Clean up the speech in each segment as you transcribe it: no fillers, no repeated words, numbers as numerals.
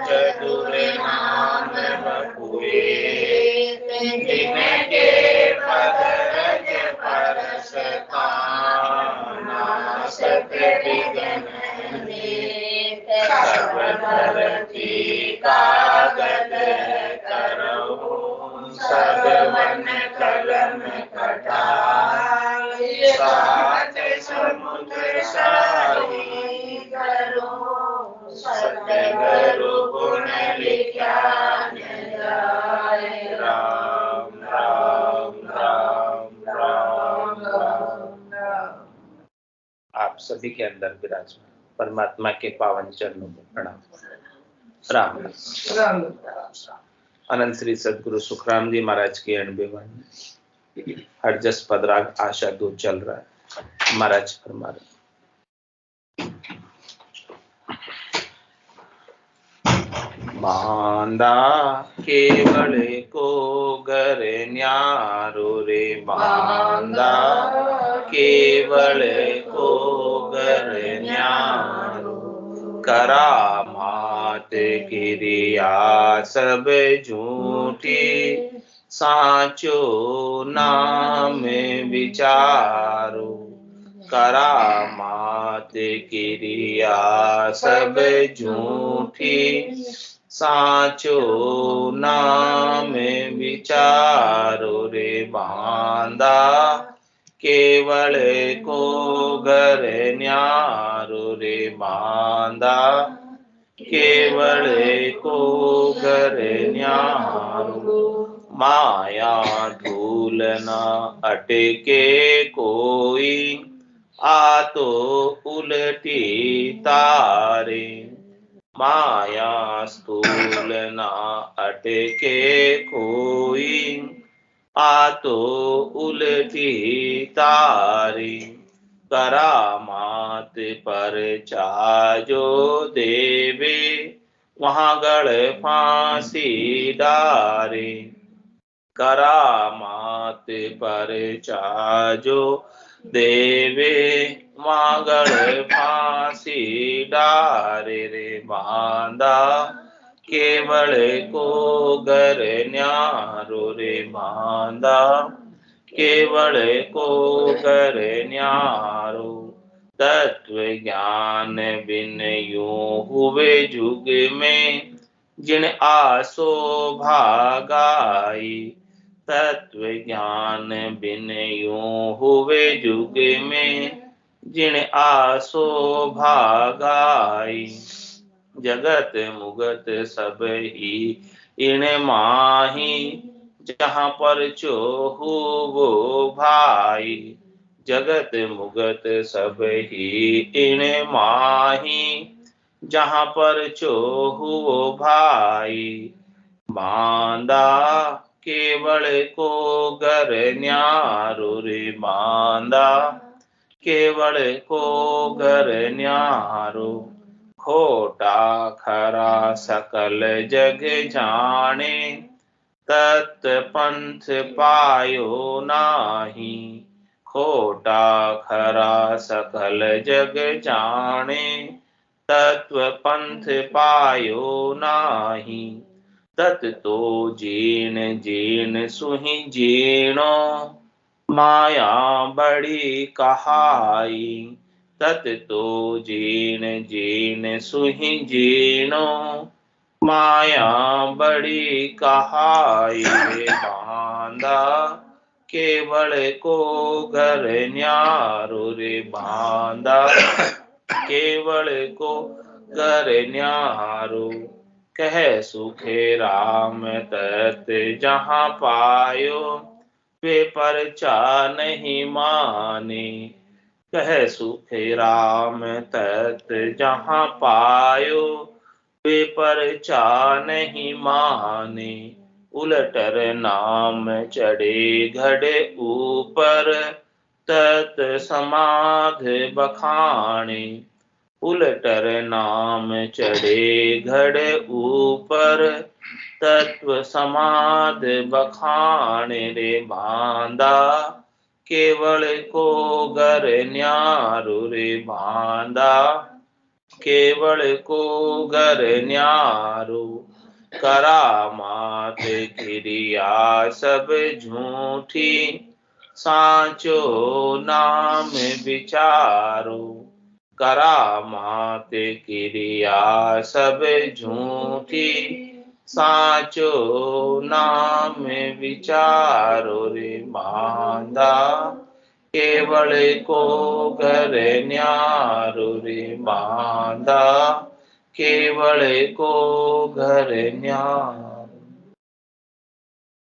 चतुर नाम बपुए जिनके पदरज परसता नासत विघ्न सब धरती कागद करहु सगवन कलम कटाय सात समुद्र साही करो सतगुरु गुण लिख्यान जाय। राम राम राम राम राम। आप सभी के अंदर विराजमान परमात्मा के पावन चरणों में प्रणाम। राम राम राम। अनंत श्री सदगुरु सुखराम जी महाराज के 91 हर जस पदराग आशा दो चल रहा है। महाराज फरमा रहे बांदा केवल को घर न्यारो रे बांदा केवल को घर न्यारो करामात क्रिया सब झूठी साचो नाम विचारो करामात क्रिया सब झूठी साचो नाम विचारो रे बांदा केवल को घर न्यारो रे बांदा केवल को घर न्यारो माया धूल न अटके कोई आ तो उलटी तारे माया स्थूल न अटके कोई आ तो उलटी तारी करामात पर चाजो देवे वहाँ गढ़ फांसी डारे करामात पर चाजो देवे वहाँ गढ़ फांसी डारे रे बांदा केवल को घर न्यारो रे बांदा केवल को घर न्यारो तत्व ज्ञान बिन यूं हुए जुग में जिन आसो भागाई तत्व ज्ञान बिन यूं हुए जुग में जिन आसो भागाई जगत मुगत सब ही इन माही जहाँ पर चोहु वो भाई जगत मुगत सब ही इन माही जहाँ पर चोहु वो भाई बांदा केवल को घर न्यारो रे बांदा केवल को घर न्यारो खोटा खरा सकल जग जाने तत् पंथ पायो नाही खोटा खरा सकल जग जाने तत्व पंथ पायो नाही तत् तो जीण जीण सुहि जीणो माया बड़ी कहाई तत् तो जीण जीण सुहि जीणो माया बड़ी कहाई बांदा केवल को घर न्यारो रे बांदा केवल को घर न्यारो कह सुखे राम तत् जहाँ पायो वे परचा नहीं माने कह सुखे राम तत् जहाँ पायो वे परचा नहीं माने उलटर नाम चढ़े घड़े ऊपर तत् समाध बखाने उलटर नाम चढ़े घड़े ऊपर तत्व समाध बखाने रे बांदा केवल को घर न्यारो रे बांदा केवल को घर न्यारो, करामात क्रिया सब झूठी, सांचो नाम विचारो। करामात क्रिया सब झूठी, सांचो नाम विचारो रे मांदा। केवल को घर न्यारो रे मांदा, केवल को घर न्यारो।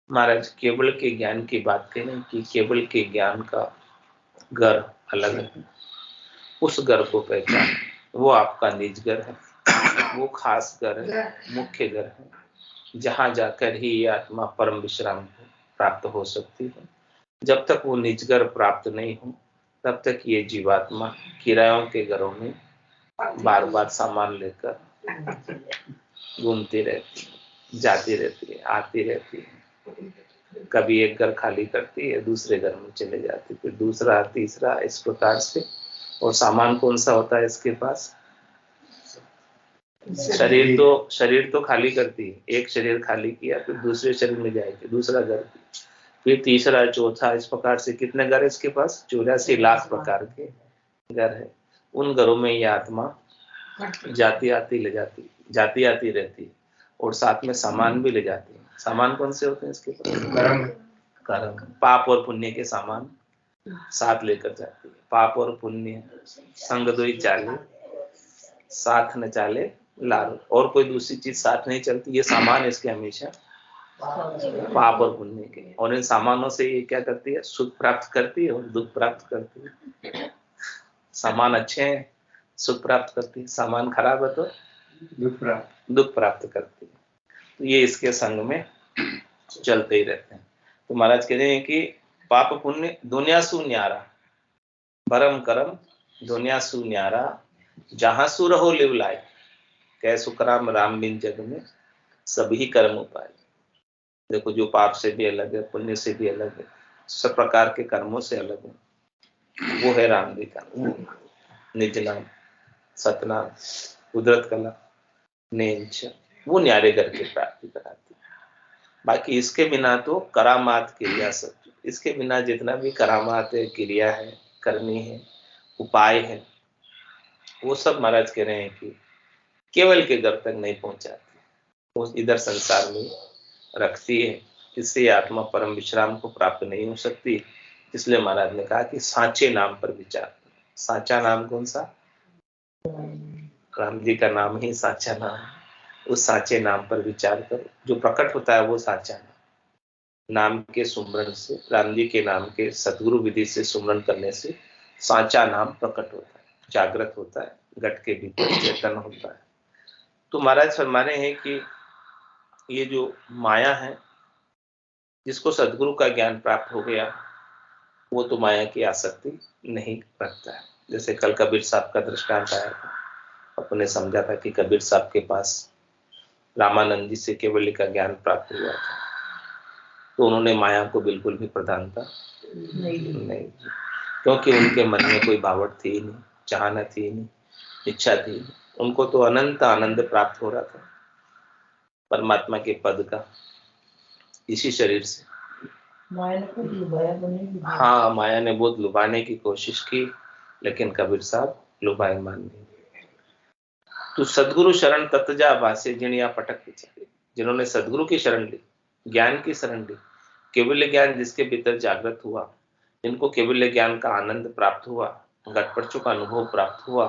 महाराज केवल के ज्ञान की बात करें कि केवल के ज्ञान का घर अलग है, उस घर को पहचान, वो आपका निज घर है, वो खास घर है, मुख्य घर है, जहां जाकर ही ये आत्मा परम विश्राम प्राप्त हो सकती है। जब तक वो निजगर प्राप्त नहीं हो तब तक ये जीवात्मा किरायों के घरों में बार बार सामान लेकर घूमती रहती है, जाती रहती है, आती रहती है। कभी एक घर खाली करती है, दूसरे घर में चले जाती, फिर दूसरा, तीसरा, इस प्रकार से। और सामान कौन सा होता है इसके पास? शरीर तो खाली करती है, एक शरीर खाली किया फिर दूसरे शरीर में जाएगी, दूसरा घर, फिर तीसरा, चौथा, इस प्रकार से कितने घर है इसके पास? 84 लाख प्रकार के घर है। उन घरों में ये आत्मा जाती आती ले जाती, जाती आती रहती है, और साथ में सामान भी ले जाती है। सामान कौन से होते हैं इसके पास? कर्म, पाप और पुण्य के सामान साथ लेकर जाती है। पाप और पुण्य संग दोई चाले, साथ न चाले लाल। और कोई दूसरी चीज साथ नहीं चलती, ये सामान इसके हमेशा पाप और पुण्य के। और इन सामानों से ये क्या करती है? सुख प्राप्त करती है और दुख प्राप्त करती है। सामान अच्छे हैं, सुख प्राप्त करती है, सामान खराब है तो दुख प्राप्त करती है। तो ये इसके संग में चलते ही रहते हैं। तो महाराज कह रहे हैं कि पाप पुण्य दुनिया सु न्यारा, भरम करम दुनिया सु न्यारा, जहां सु रहो लिव लाए, कै सुखराम राम बिन जग में सभी कर्म उपाय। देखो, जो पाप से भी अलग है, पुण्य से भी अलग है, सब प्रकार के कर्मों से अलग है, वो है राम जी का निज नाम, सतनाम, कुदरत कला, नेंच, वो न्यारे घर की प्राप्ति कराती है। बाकी इसके बिना तो करामात क्रिया सब, इसके बिना जितना भी करामात है, क्रिया है, करनी है, उपाय है, वो सब महाराज कह रहे हैं कि केवल के घर तक नहीं पहुंचाती, वो इधर संसार में रखती है। इससे आत्मा परम विश्राम को प्राप्त नहीं हो सकती। इसलिए महाराज ने कहा कि सांचे नाम पर विचार। सांचा नाम कौन सा? राम जी का नाम ही सांचा नाम है। उस सांचे नाम पर विचार करो। जो प्रकट होता है वो सांचा नाम के सुमरण से, राम जी के नाम के सदगुरु विधि से सुमरण करने से सांचा नाम प्रकट होता है, जागृत होता है, घट के भीतर चेतन होता है। तो महाराज फरमाने हैं कि ये जो माया है, जिसको सदगुरु का ज्ञान प्राप्त हो गया, वो तो माया की आसक्ति नहीं रखता है। जैसे कल कबीर साहब का दृष्टांत आया था, अपने समझा था कि कबीर साहब के पास रामानंद जी से केवल्य का ज्ञान प्राप्त हुआ था, तो उन्होंने माया को बिल्कुल भी प्रधानता नहीं, क्योंकि उनके मन में कोई बावट थी नहीं, चाहना थी नहीं, इच्छा थी नहीं। उनको तो अनंत आनंद प्राप्त हो रहा था परमात्मा के पद का, इसी शरीर से। हाँ, माया ने बहुत लुभाने की कोशिश की, लेकिन कबीर साहब लुभाए मान नहीं। तो सदगुरु शरण तत्जा भासे जिनिया पटक विचारे, जिन्होंने सदगुरु की शरण ली, ज्ञान की शरण ली, केवल्य ज्ञान जिसके भीतर जागृत हुआ, जिनको केवल्य ज्ञान का आनंद प्राप्त हुआ, घटपटचों का अनुभव प्राप्त हुआ,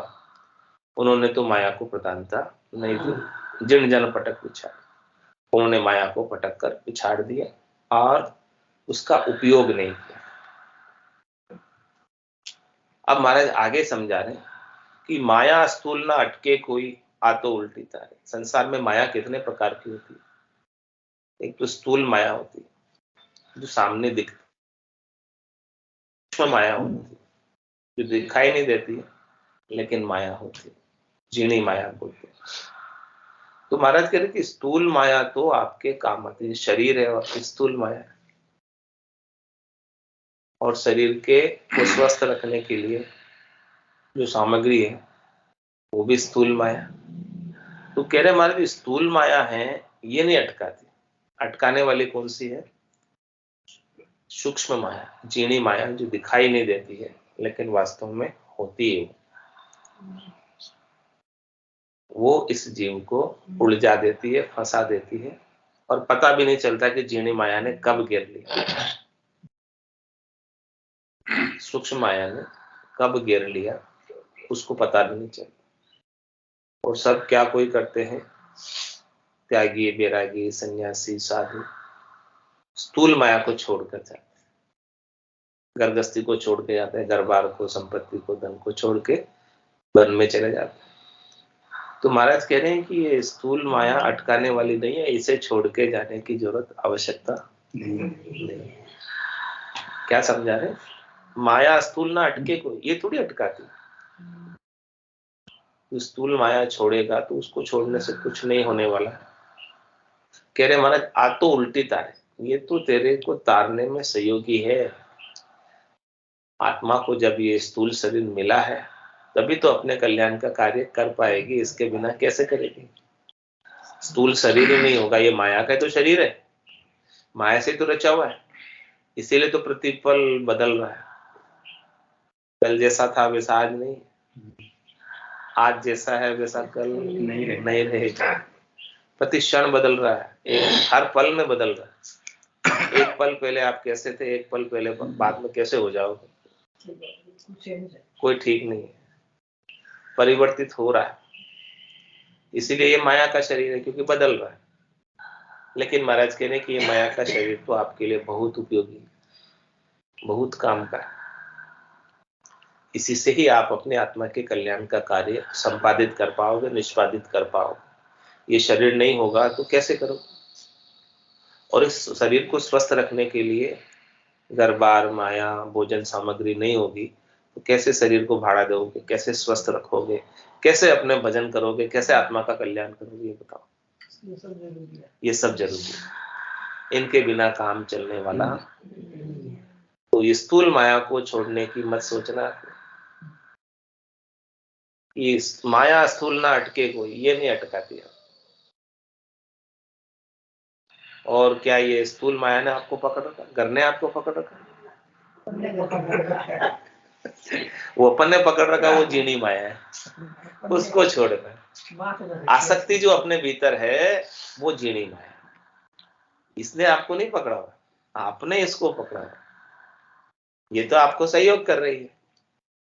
उन्होंने तो माया को प्रधानता नहीं दी। जिन जन पटक पिछाड़, उन्होंने माया को पटक कर पिछाड़ दिया और उसका उपयोग नहीं किया। अब महाराज आगे समझा रहे कि माया स्थूल ना अटके कोई आतो उल्टी तारे। संसार में माया कितने प्रकार की होती है? एक तो स्थूल माया होती है जो सामने दिखती, सूक्ष्म माया होती है जो दिखाई नहीं देती है लेकिन माया होती है, जीणी माया बोलते हैं। तो महाराज कह रहे कि स्थूल माया तो आपके काम आती है। शरीर है और स्थूल माया है, और शरीर के को स्वस्थ रखने के लिए जो सामग्री है वो भी स्थूल माया। तो कह रहे महाराज स्थूल माया है, ये नहीं अटकाती। अटकाने वाली कौन सी है? सूक्ष्म माया, जीणी माया, जो दिखाई नहीं देती है लेकिन वास्तव में होती है। वो इस जीव को उलझा देती है, फंसा देती है, और पता भी नहीं चलता कि जीणी माया ने कब घेर लिया, सूक्ष्म माया ने कब घेर लिया, उसको पता भी नहीं चलता। और सब क्या कोई करते हैं, त्यागी, बैरागी, सन्यासी, साधु स्थूल माया को छोड़कर जाते हैं, घर को छोड़ के जाते हैं, घर बार को, संपत्ति को, धन को छोड़ के वन में चले जाते हैं। तो महाराज कह रहे हैं कि ये स्थूल माया अटकाने वाली नहीं है, इसे छोड़ के जाने की जरूरत, आवश्यकता नहीं। क्या समझा रहे? माया स्थूल ना अटके कोई, ये थोड़ी अटकाती। तो स्थूल माया छोड़ेगा तो उसको छोड़ने से कुछ नहीं होने वाला। कह रहे महाराज आज तो उल्टी तारे, ये तो तेरे को तारने में सहयोगी है। आत्मा को जब ये स्थूल शरीर मिला है तभी तो अपने कल्याण का कार्य कर पाएगी, इसके बिना कैसे करेगी? स्थूल शरीर ही नहीं होगा, ये माया का तो शरीर है, माया से तो रचा हुआ है, इसीलिए तो प्रतिपल बदल रहा है। कल जैसा था वैसा आज नहीं, आज जैसा है वैसा कल नहीं रहेगा। प्रति क्षण बदल रहा है, हर पल में बदल रहा है। एक पल पहले आप कैसे थे, एक पल पहले बाद में कैसे हो जाओगे, कोई ठीक नहीं है, परिवर्तित हो रहा है। इसीलिए ये माया का शरीर है, क्योंकि बदल रहा है। लेकिन महाराज कहने कि ये माया का शरीर तो आपके लिए बहुत उपयोगी, बहुत काम का है। इसी से ही आप अपने आत्मा के कल्याण का कार्य संपादित कर पाओगे, निष्पादित कर पाओगे। ये शरीर नहीं होगा तो कैसे करोगे? और इस शरीर को स्वस्थ रखने के लिए घर बार, माया, भोजन सामग्री नहीं होगी तो कैसे शरीर को भाड़ा दोगे, कैसे स्वस्थ रखोगे, कैसे अपने भजन करोगे, कैसे आत्मा का कल्याण करोगे, ये बताओ। ये सब जरूरी है, इनके बिना काम चलने वाला। तो स्थूल माया को छोड़ने की मत सोचना। ये माया स्थूल ना अटके कोई, ये नहीं अटकाती है। और क्या ये स्थूल माया ने आपको पकड़ रखा? घर ने आपको पकड़ रखा? वो अपन ने पकड़ रखा, वो जीनी माया है, उसको छोड़ना। आसक्ति जो अपने भीतर है वो जीनी माया, इसने आपको नहीं पकड़ा हुआ, आपने इसको पकड़ा हुआ। ये तो आपको सहयोग कर रही है,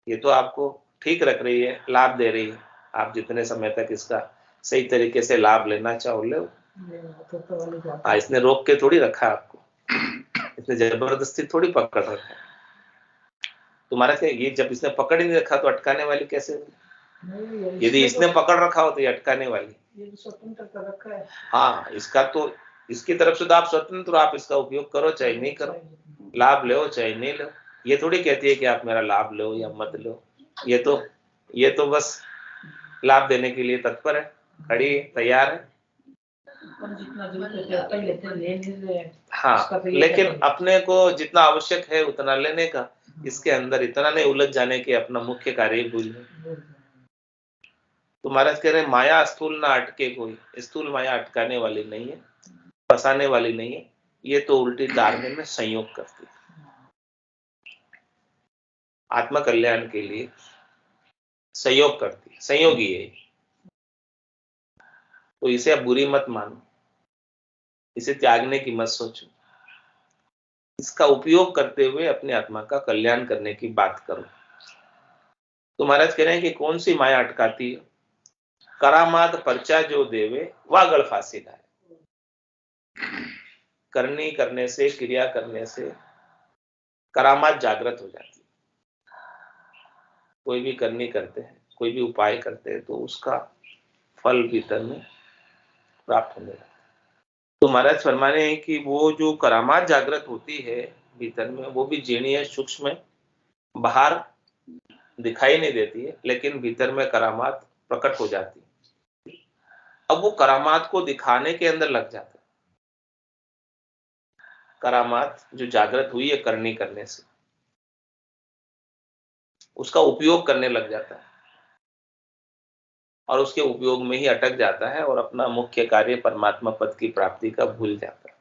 ये तो आपको ठीक रख रही है, लाभ दे रही है। आप जितने समय तक इसका सही तरीके से लाभ लेना चाहो ले। इसने रोक के थोड़ी रखा आपको, इसने जबरदस्ती थोड़ी पकड़ रखा है तुम्हारा। क्या ये जब इसने पकड़ ही नहीं रखा तो अटकाने वाली कैसे होगी? यदि इसने पकड़ रखा हो तो ये अटकाने वाली, ये स्वतंत्र कर रखा है। हाँ, इसका तो, इसकी तरफ से तो आप स्वतंत्र, आप इसका उपयोग करो चाहे नहीं करो, लाभ लो चाहे नहीं लो। ये थोड़ी कहती है कि आप मेरा लाभ लो या मत लो। ये तो बस लाभ देने के लिए तत्पर है, खड़ी है, तैयार है। हाँ, लेकिन अपने को जितना आवश्यक है उतना लेने का, इसके अंदर इतना नहीं उलझ जाने के अपना मुख्य कार्य भूल जाए। तो महाराज कह रहे हैं माया स्थूल ना अटके कोई, स्थूल माया अटकाने वाली नहीं है, फंसाने वाली नहीं है, ये तो उल्टी तारने में संयोग करती है। आत्मा कल्याण के लिए सहयोग करती है, संयोगी है। तो इसे आप बुरी मत मानो, इसे त्यागने की मत सोचो, इसका उपयोग करते हुए अपने आत्मा का कल्याण करने की बात करो। तो महाराज कह रहे हैं कि कौन सी माया अटकाती है? करामात पर्चा जो देवे वह गढ़ फांसी लाए। करनी करने से, क्रिया करने से करामात जागृत हो जाती है। कोई भी करनी करते हैं, कोई भी उपाय करते हैं तो उसका फल भीतर में प्राप्त होने लगता है। तो महाराज फरमा रहे हैं कि वो जो करामात जागृत होती है भीतर में, वो भी जीणी है, सूक्ष्म है, बाहर दिखाई नहीं देती है लेकिन भीतर में करामात प्रकट हो जाती है। अब वो करामात को दिखाने के अंदर लग जाता है। करामात जो जागृत हुई है करनी करने से, उसका उपयोग करने लग जाता है। और उसके उपयोग में ही अटक जाता है और अपना मुख्य कार्य परमात्मा पद की प्राप्ति का भूल जाता है।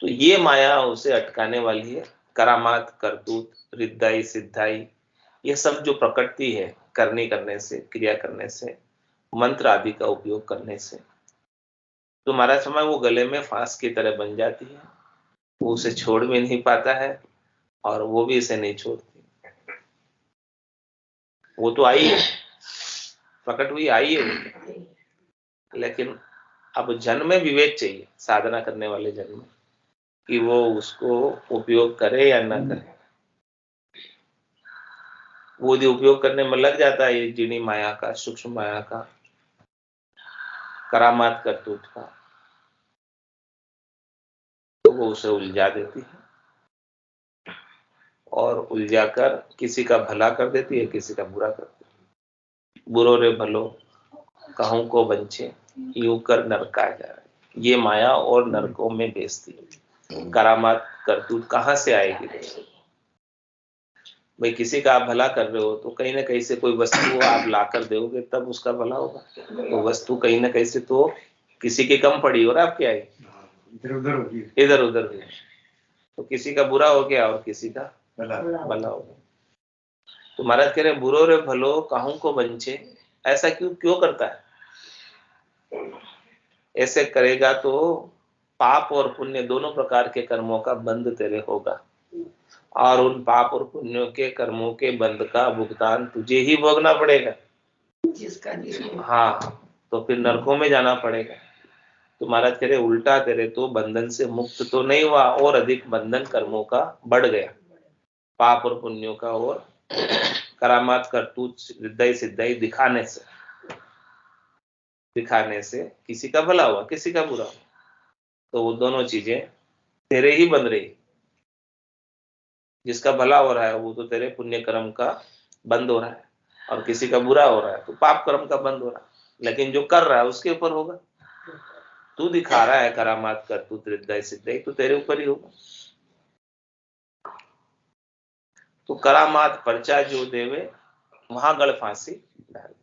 तो ये माया उसे अटकाने वाली है। करामात, करतूत, रिद्धाई, सिद्धाई, ये सब जो प्रकटती है करने से, क्रिया करने से, मंत्र आदि का उपयोग करने से, तो महाराज समय वो गले में फांस की तरह बन जाती है। वो उसे छोड़ भी नहीं पाता है और वो भी इसे नहीं छोड़ती। वो तो आई है, प्रकट हुई आई है वो, लेकिन अब जन में विवेक चाहिए, साधना करने वाले जन में, कि वो उसको उपयोग करे या ना करे। वो यदि उपयोग करने में लग जाता है ये जीनी माया का, सूक्ष्म माया का, करामात करतूत का, तो वो उसे उलझा देती है और उलझाकर किसी का भला कर देती है, किसी का बुरा कर देती है। बुरो रे भलो कहूं को बंचे, यूं कर नरका जा रहा है। ये माया और नरकों में बेचती है। करामात करतूत कहाँ से आएगी? भाई किसी का आप भला कर रहे हो तो कहीं ना कहीं से कोई वस्तु आप ला कर दोगे तब उसका भला होगा। तो वस्तु कहीं ना कहीं से तो किसी की कम पड़ी और आप क्या है, इधर उधर हुई, तो किसी का बुरा हो गया और किसी का भला हो गया। तो महाराज कह रहे बुरो रे भलो काहू को बंचे, ऐसा क्यों क्यों करता है? ऐसे करेगा तो पाप और पुण्य दोनों प्रकार के कर्मों का बंध तेरे होगा, और उन पाप और पुण्यों के कर्मों के बंध का भुगतान तुझे ही भोगना पड़ेगा। हाँ, तो फिर नरकों में जाना पड़ेगा। तो महाराज कह रहे उल्टा तेरे तो बंधन से मुक्त तो नहीं हुआ, और अधिक बंधन कर्मों का बढ़ गया, पाप और पुण्यों का, और करामात करतूत सिद्धाई सिद्धाई दिखाने से किसी का भला हुआ किसी का बुरा हुआ, तो वो दोनों चीजें तेरे ही बन रही। जिसका भला हो रहा है वो तो तेरे पुण्य कर्म का बंद हो रहा है, और किसी का बुरा हो रहा है तो पाप कर्म का बंद हो रहा है। लेकिन जो कर रहा है उसके ऊपर होगा। तू दिखा रहा है करामात करतूत रिद्धाई सिद्धाई, तो तेरे ऊपर ही होगा। तो करामात पर्चा जो देवे वहां गढ़ फांसी डाल।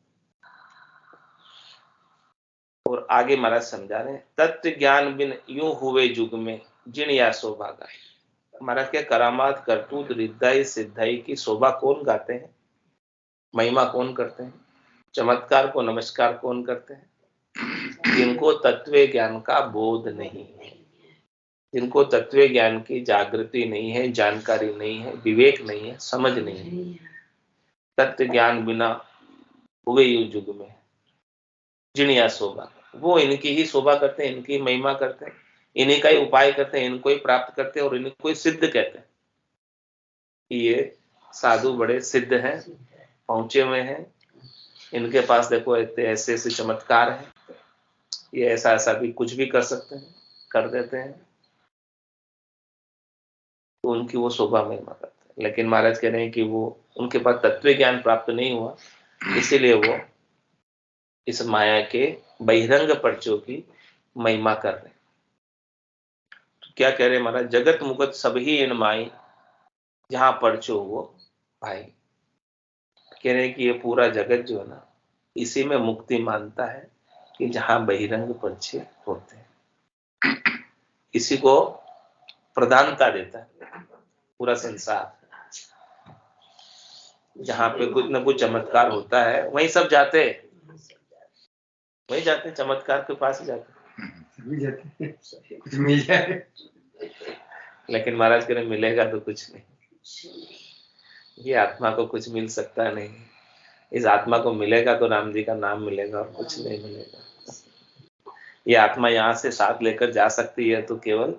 और आगे महाराज समझा रहे तत्व ज्ञान बिन यूं हुए युग में जिन या शोभागा। महाराज क्या करामात करतूत रिद्धाई सिद्धाई की शोभा कौन गाते हैं, महिमा कौन करते हैं, चमत्कार को नमस्कार कौन करते हैं? जिनको तत्व ज्ञान का बोध नहीं है, जिनको तत्व ज्ञान की जागृति नहीं है, जानकारी नहीं है, विवेक नहीं है, समझ नहीं है। तत्व ज्ञान बिना हुए युग में जिन या शोभा, वो इनकी ही शोभा करते हैं, इनकी महिमा करते हैं, इन्हीं का ही उपाय करते हैं, इनको ही प्राप्त करते हैं, और इनको ही सिद्ध कहते हैं। ये साधु बड़े सिद्ध हैं, पहुंचे हुए हैं, इनके पास देखो ऐसे ऐसे चमत्कार हैं, ये ऐसा ऐसा भी कुछ भी कर सकते हैं, कर देते हैं, तो उनकी वो शोभा महिमा करते हैं। लेकिन महाराज कह रहे हैं कि वो उनके पास तत्व ज्ञान प्राप्त नहीं हुआ, इसीलिए वो इस माया के बहिरंग पर्चों की महिमा कर रहे हैं। तो क्या कह रहे हैं महाराज, जगत मुगत सभी इन माई जहां पर्चो वो भाई। कह रहे हैं कि ये पूरा जगत जो है ना, इसी में मुक्ति मानता है कि जहां बहिरंग पर्चे होते हैं, इसी को प्रधानता देता है पूरा संसार। जहां पे कुछ न कुछ चमत्कार होता है वहीं सब जाते हैं, वहीं जाते हैं, चमत्कार के पास ही जाते हैं, कुछ मिल जाए। लेकिन महाराज कह रहे मिलेगा तो कुछ नहीं, ये आत्मा को कुछ मिल सकता नहीं। इस आत्मा को मिलेगा तो राम जी का नाम मिलेगा और कुछ नहीं मिलेगा। ये आत्मा यहाँ से साथ लेकर जा सकती है तो केवल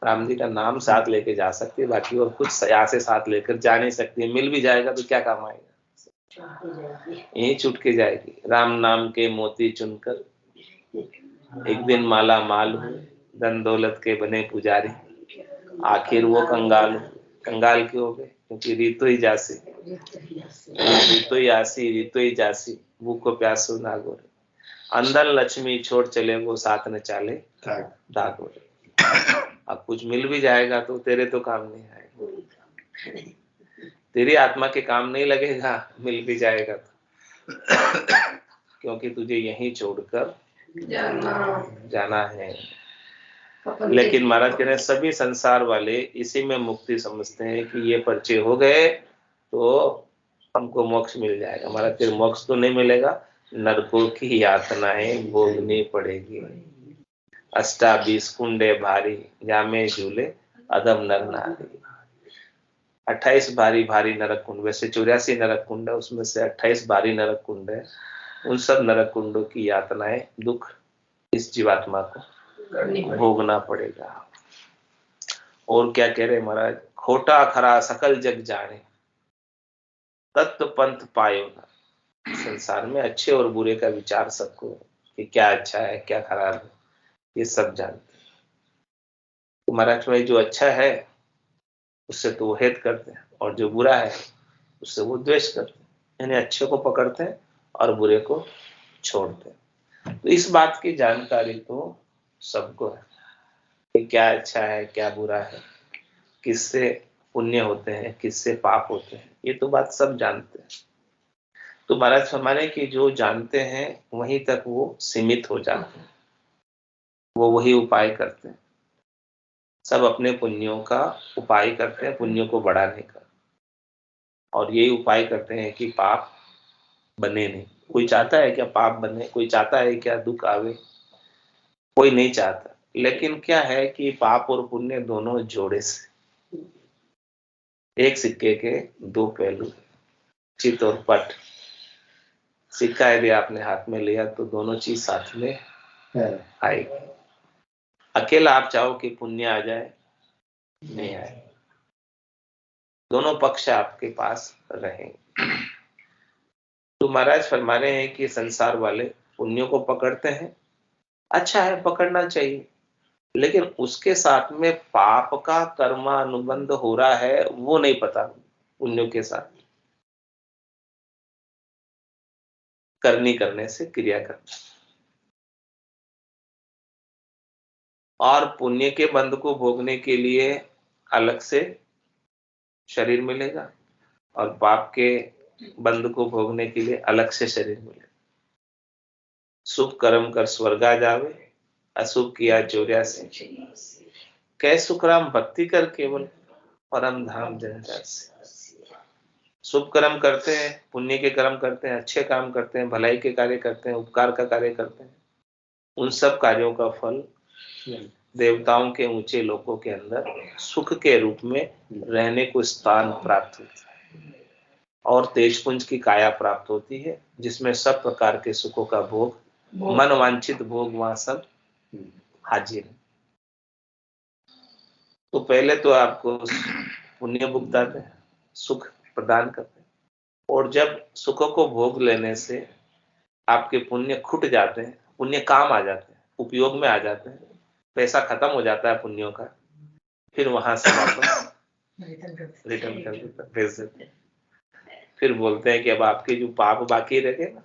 राम जी का नाम साथ लेके जा सकती है, बाकी और कुछ यहाँ से साथ लेकर जा नहीं सकती। मिल भी जाएगा तो क्या काम आएगा, यही छूट के जाएगी। राम नाम के मोती चुनकर एक दिन माला माल हुए, धन दौलत के बने पुजारी, आखिर वो कंगाल क्यों हो गए? क्योंकि रीतो ही जासी, रीतो ही आसी, रीतो ही जासी, भूख को प्यासो ना गोरे, अंदर लक्ष्मी छोड़ चले वो साथ न चाले दाग गोरे। अब कुछ मिल भी जाएगा तो तेरे तो काम नहीं आएगा, तेरी आत्मा के काम नहीं लगेगा। मिल भी जाएगा तो क्योंकि तुझे यहीं छोड़कर जाना है। लेकिन महाराज कह रहे हैं सभी संसार वाले इसी में मुक्ति समझते हैं कि ये पर्चे हो गए तो हमको मोक्ष मिल जाएगा। महाराज फिर मोक्ष तो नहीं मिलेगा, नरकों की यातनाएं भोगनी पड़ेगी। 28 कुंडे भारी जामे झूले अदम नर नारी। 28 भारी भारी नरक कुंड, वैसे 84 नरक कुंड है, उसमें से 28 भारी नरक कुंड है। उन सब नरक कुंडों की यातनाएं, दुख इस जीवात्मा को भोगना पड़ेगा। और क्या कह रहे महाराज, खोटा खरा सकल जग जाने तत्व पंथ पायो ना। संसार में अच्छे और बुरे का विचार सबको, कि क्या अच्छा है क्या खराब है, ये सब जानते हैं। तो महाराज भाई जो अच्छा है उससे तो वो हेत करते हैं, और जो बुरा है उससे वो द्वेष करते हैं, यानी अच्छे को पकड़ते हैं और बुरे को छोड़ते हैं। तो इस बात की जानकारी तो सबको है कि क्या अच्छा है क्या बुरा है, किससे पुण्य होते हैं किससे पाप होते हैं, ये तो बात सब जानते हैं। तो महाराज फरमाने कि जो जानते हैं वहीं तक वो सीमित हो जाते हैं, वो वही उपाय करते हैं। सब अपने पुण्यों का उपाय करते हैं, पुण्यों को बढ़ाने का, और यही उपाय करते हैं कि पाप बने नहीं। कोई चाहता है क्या पाप बने? कोई चाहता है क्या दुख आवे? कोई नहीं चाहता। लेकिन क्या है कि पाप और पुण्य दोनों जोड़े से, एक सिक्के के दो पहलू, चित और पट। सिक्का यदि आपने हाथ में लिया तो दोनों चीज साथ में आएगी। अकेला आप चाहो कि पुण्य आ जाए, नहीं आए। दोनों पक्ष आपके पास रहेंगे। तो महाराज फरमाने हैं कि संसार वाले पुण्यों को पकड़ते हैं, अच्छा है पकड़ना चाहिए, लेकिन उसके साथ में पाप का कर्मानुबंध हो रहा है वो नहीं पता। पुण्यों के साथ करनी करने से क्रिया करना, और पुण्य के बंध को भोगने के लिए अलग से शरीर मिलेगा, और पाप के बंध को भोगने के लिए अलग से शरीर मिलेगा। शुभ कर्म कर स्वर्गा जावे, अशुभ किया 84। कै सुखराम भक्ति कर केवल परम धाम जंजाल से। शुभ कर्म करते हैं, पुण्य के कर्म करते हैं, अच्छे काम करते हैं, भलाई के कार्य करते हैं, उपकार का कार्य करते हैं, उन सब कार्यों का फल देवताओं के ऊंचे लोकों के अंदर सुख के रूप में रहने को स्थान प्राप्त होता है, और तेजपुंज की काया प्राप्त होती है, जिसमें सब प्रकार के सुखों का भोग, मन वांछित भोग वहां सब हाजिर है। तो पहले तो आपको पुण्य भुगताते हैं, सुख प्रदान करते हैं, और जब सुखों को भोग लेने से आपके पुण्य खुट जाते हैं, पुण्य काम आ जाते हैं, उपयोग में आ जाते हैं, पैसा खत्म हो जाता है पुण्यों का, फिर वहां से वापस रिटर्न कर देता, भेज देते हैं। फिर बोलते हैं कि अब आपके जो पाप बाकी रह गए ना,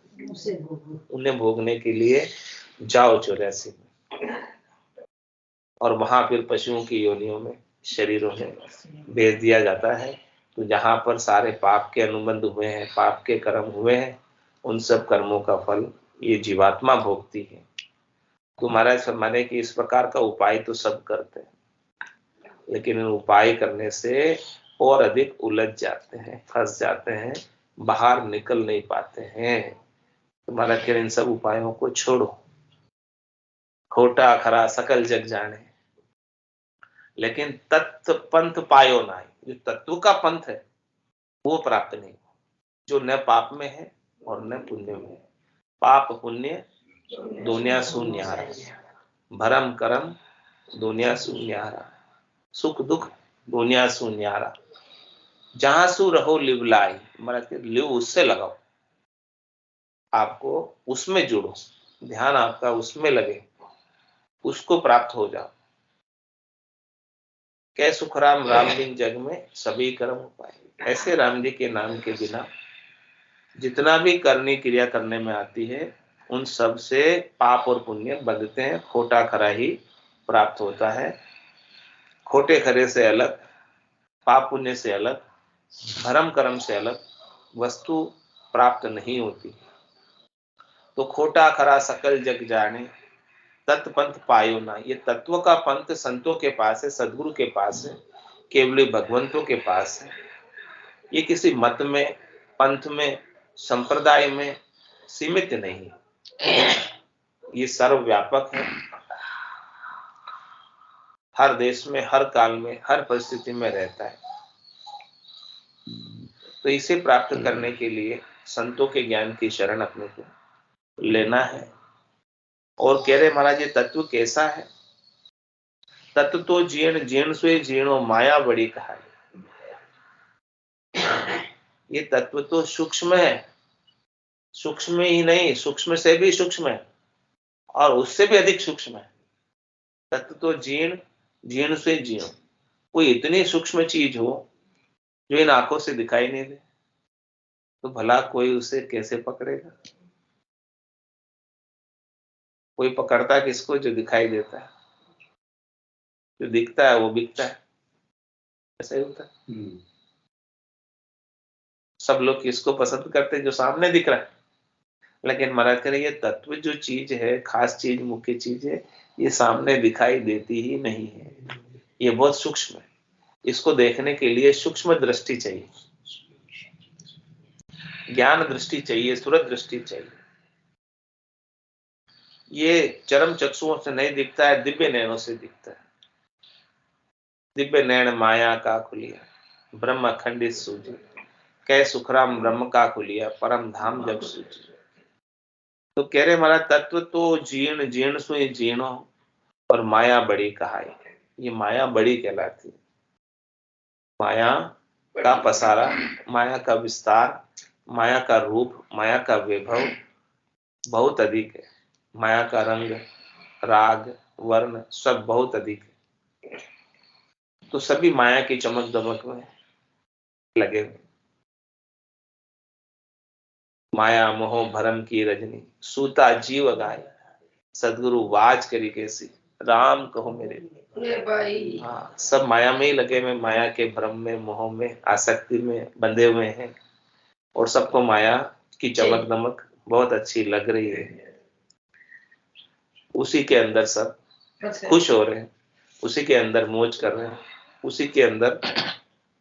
उन्हें भोगने के लिए जाओ 84 में, और वहां फिर पशुओं की योनियों में, शरीरों में भेज दिया जाता है। तो जहां पर सारे पाप के अनुबंध हुए हैं, पाप के कर्म हुए हैं, उन सब कर्मों का फल ये जीवात्मा भोगती है। तो महाराज फरमाने कि इस प्रकार का उपाय तो सब करते हैं, लेकिन इन उपाय करने से और अधिक उलझ जाते हैं, फंस जाते हैं, बाहर निकल नहीं पाते हैं। तो महाराज कह इन सब उपायों को छोड़ो। खोटा खरा सकल जग जाने, लेकिन तत्व पंथ पायो ना। जो तत्व का पंथ है वो प्राप्त नहीं, जो न पाप में है और न पुण्य में है। पाप पुण्य दुनिया शून्यारा, भरम करम दुनिया शून्यारा, सुख दुख दुनिया शून्यारा। जहां सु रहो लिवलाई, मतलब लिव उससे लगाओ, आपको उसमें जुड़ो, ध्यान आपका उसमें लगे, उसको प्राप्त हो जाओ। कै सुखराम राम बिन जग में सभी कर्म उपाय। ऐसे राम जी के नाम के बिना जितना भी करनी क्रिया करने में आती है, उन सब से पाप और पुण्य बंधते हैं, खोटा खरा ही प्राप्त होता है। खोटे खरे से अलग, पाप पुण्य से अलग, धर्म कर्म से अलग वस्तु प्राप्त नहीं होती। तो खोटा खरा सकल जग जाने, तत्पंथ पायो ना। ये तत्व का पंथ संतों के पास है, सदगुरु के पास है, केवल भगवंतों के पास है। ये किसी मत में, पंथ में, संप्रदाय में सीमित नहीं, ये सर्वव्यापक है, हर देश में, हर काल में, हर परिस्थिति में रहता है। तो इसे प्राप्त करने के लिए संतों के ज्ञान की शरण अपने को लेना है। और कह रहे महाराज ये तत्व कैसा है? तत्व तो जीर्ण जीर्ण से जीर्णो माया बड़ी कहानी। ये तत्व तो सूक्ष्म है, सूक्ष्म ही नहीं, सूक्ष्म से भी सूक्ष्म है और उससे भी अधिक सूक्ष्म है। तत्व तो जीर्ण जीर्ण से जीर्ण। कोई इतनी सूक्ष्म चीज हो जो इन आंखों से दिखाई नहीं दे, तो भला कोई उसे कैसे पकड़ेगा? कोई पकड़ता किसको? जो दिखाई देता है। जो दिखता है वो बिकता है, ऐसा ही होता है। सब लोग किसको पसंद करते हैं? जो सामने दिख रहा है। लेकिन महाराज कह रहे ये तत्व जो चीज है, खास चीज, मुख्य चीज है, ये सामने दिखाई देती ही नहीं है। ये बहुत सूक्ष्म है। इसको देखने के लिए सूक्ष्म दृष्टि चाहिए, ज्ञान दृष्टि चाहिए, सूरत दृष्टि चाहिए। ये चरम चक्षुओं से नहीं दिखता है, दिव्य नैनों से दिखता है। दिव्य नैन माया का खुलिया, ब्रह्म अखंडित सूझी, कै सुखराम ब्रह्म का खुलिया, परम धाम जब सूझी। तो कह रहे हमारा तत्व तो जीर्ण जीर्ण सुई जीर्णो और माया बड़ी कहाई। ये माया बड़ी कहलाती है। माया का पसारा, माया का विस्तार, माया का रूप, माया का वैभव बहुत अधिक है। माया का रंग, राग, वर्ण सब बहुत अधिक है। तो सभी माया की चमक दमक में लगे हुए। माया मोह भरम की रजनी, सूता जीव गाय, सदगुरु वाज करी कैसी, राम कहो मेरे भाई। हाँ, सब माया में ही लगे हुए, माया के भ्रम में, मोह में, आसक्ति में बंधे हुए हैं और सबको माया की चमक दमक बहुत अच्छी लग रही है। उसी के अंदर सब खुश हो रहे हैं, उसी के अंदर मौज कर रहे हैं, उसी के अंदर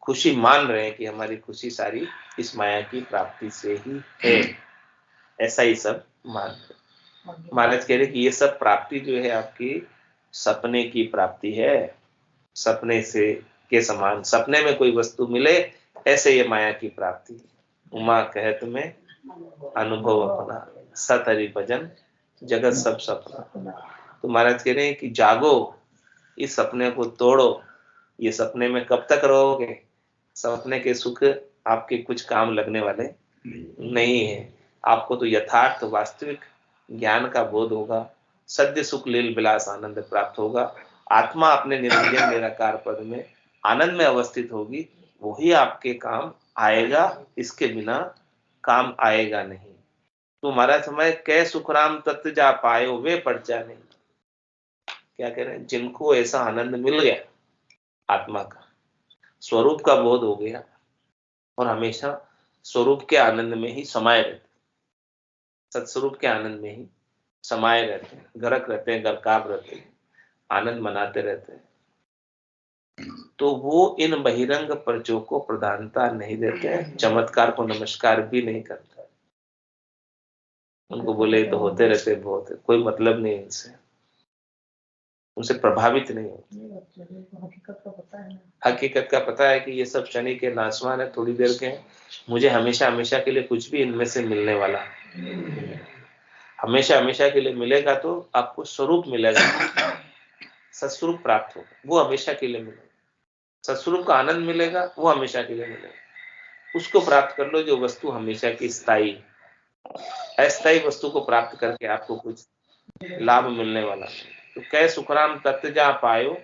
खुशी मान रहे हैं कि हमारी खुशी सारी इस माया की प्राप्ति से ही है। ऐसा ही सब मान रहे। महाराज कह रहे कि ये सब प्राप्ति जो है आपकी सपने की प्राप्ति है। सपने से के समान, सपने में कोई वस्तु मिले ऐसे ये माया की प्राप्ति। उमा कहत में अनुभव अपना, सत हरि भजन जगत सब सपना। तो महाराज कह रहे हैं कि जागो, इस सपने को तोड़ो। ये सपने में कब तक रहोगे? सपने के सुख आपके कुछ काम लगने वाले नहीं है। आपको तो यथार्थ वास्तविक ज्ञान का बोध होगा, सद्य सुख लील विलास आनंद प्राप्त होगा। आत्मा अपने निरंजन निराकार पद में आनंद में अवस्थित होगी, वही आपके काम आएगा, इसके बिना काम आएगा नहीं। तो हमारा समय कै सुखराम तत्व जा पायो वे परचा नहीं। क्या कह रहे हैं? जिनको ऐसा आनंद मिल गया, आत्मा का स्वरूप का बोध हो गया और हमेशा स्वरूप के आनंद में ही समाये रहते, सत्स्वरूप के आनंद में ही समाये रहते हैं, गरक रहते हैं, गरकाब रहते हैं, आनंद मनाते रहते हैं, तो वो इन बहिरंग पर्चों को प्रधानता नहीं देते हैं, चमत्कार को नमस्कार भी नहीं करते। उनको बोले तो होते रहते बहुत है, कोई मतलब नहीं इनसे, उनसे प्रभावित नहीं होते। हकीकत का पता है कि ये सब शनि के नाशवान है, थोड़ी देर के हैं। मुझे हमेशा हमेशा के लिए कुछ भी इनमें से मिलने वाला, हमेशा हमेशा के लिए मिलेगा तो आपको स्वरूप मिलेगा, सत्स्वरूप प्राप्त होगा, वो हमेशा के लिए मिलेगा। सत्स्वरूप का आनंद मिलेगा, वो हमेशा के लिए मिलेगा। उसको प्राप्त कर लो जो वस्तु हमेशा की स्थायी। अस्थायी वस्तु को प्राप्त करके आपको कुछ लाभ मिलने वाला। तो कै सुखराम तत्व जा पायो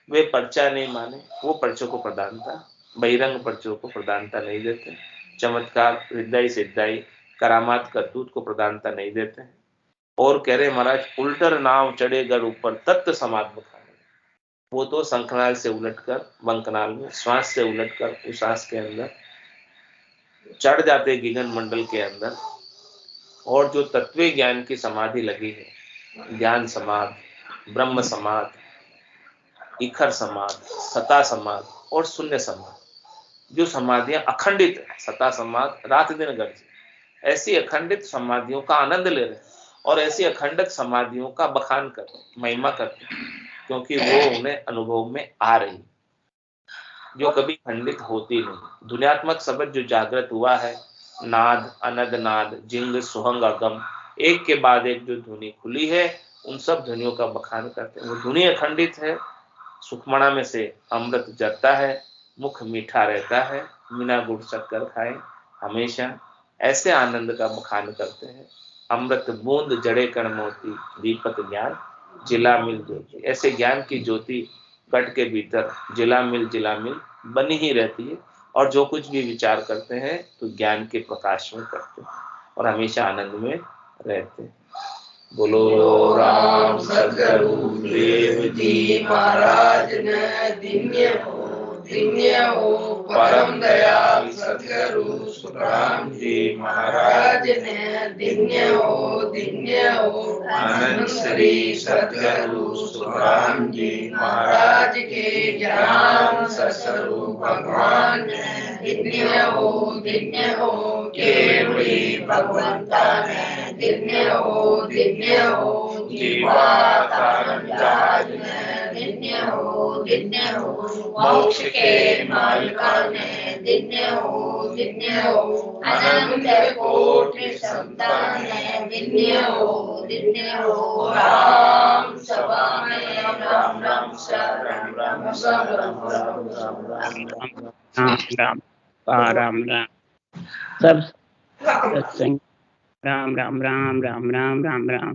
वे पर्चा नहीं माने। वो पर्चों को प्रधानता, बहिरंग पर्चों को प्रधानता नहीं देते, चमत्कार हृदय सिद्धाई करामात करतूत को प्रधानता नहीं देते। और कह रहे महाराज उल्टर नाव चढ़े गढ़ ऊपर तत्व समात्म खाने। वो तो शंखनाल से उलटकर, बंकनाल में श्वास से उलटकर उस सांस के अंदर चढ़ जाते गिगन मंडल के अंदर और जो तत्वीय ज्ञान की समाधि लगी है, ज्ञान समाधि, ब्रह्म समाधि, इखर समाधि, सता समाधि और शून्य समाधि, जो समाधियां अखंडित है, सता समाधि रात दिन गर्जे, ऐसी अखंडित समाधियों का आनंद ले रहे हैं और ऐसी अखंडित समाधियों का बखान करते हैं, महिमा करते हैं, क्योंकि वो उन्हें अनुभव में आ रही, जो कभी खंडित होती नहीं। ध्वन्यात्मक शब्द जो जागृत हुआ है, नाद, अनद नाद, जिंग, सुहंग, अगम, एक के बाद एक जो ध्वनि खुली है, उन सब ध्वनियों का बखान करते हैं। वो ध्वनि अखंडित है, सुखमणा में से अमृत जरता है, मुख मीठा रहता है, बिना गुड़ शक्कर खाए हमेशा, ऐसे आनंद का बखान करते हैं। अमृत बूंद जड़े कण मोती, दीपक ज्ञान जिला मिल ज्योति, ऐसे ज्ञान की ज्योति घट के भीतर जिला मिल बनी ही रहती है, और जो कुछ भी विचार करते हैं तो ज्ञान के प्रकाश में करते हैं और हमेशा आनंद में रहते हैं। बोलो राम सद्गुरु देव जी महाराज ने दिव्य हो परम दयाल सद्गुरु सुखराम जी महाराज ने दिव्य हो अनंत श्री सद्गुरु सुखराम जी महाराज के ज्ञान सत्स्वरूप भगवान ने दिव्य हो केवली भगवंता ने दिव्य हो जीवात्म जहाज में दिव्य हो मोक्ष के मालिका ने दिव्य हो अनंत कोटि संतान ने दिव्य हो राम सभा में राम राम राम राम राम राम सब सत्संग राम राम राम राम राम राम राम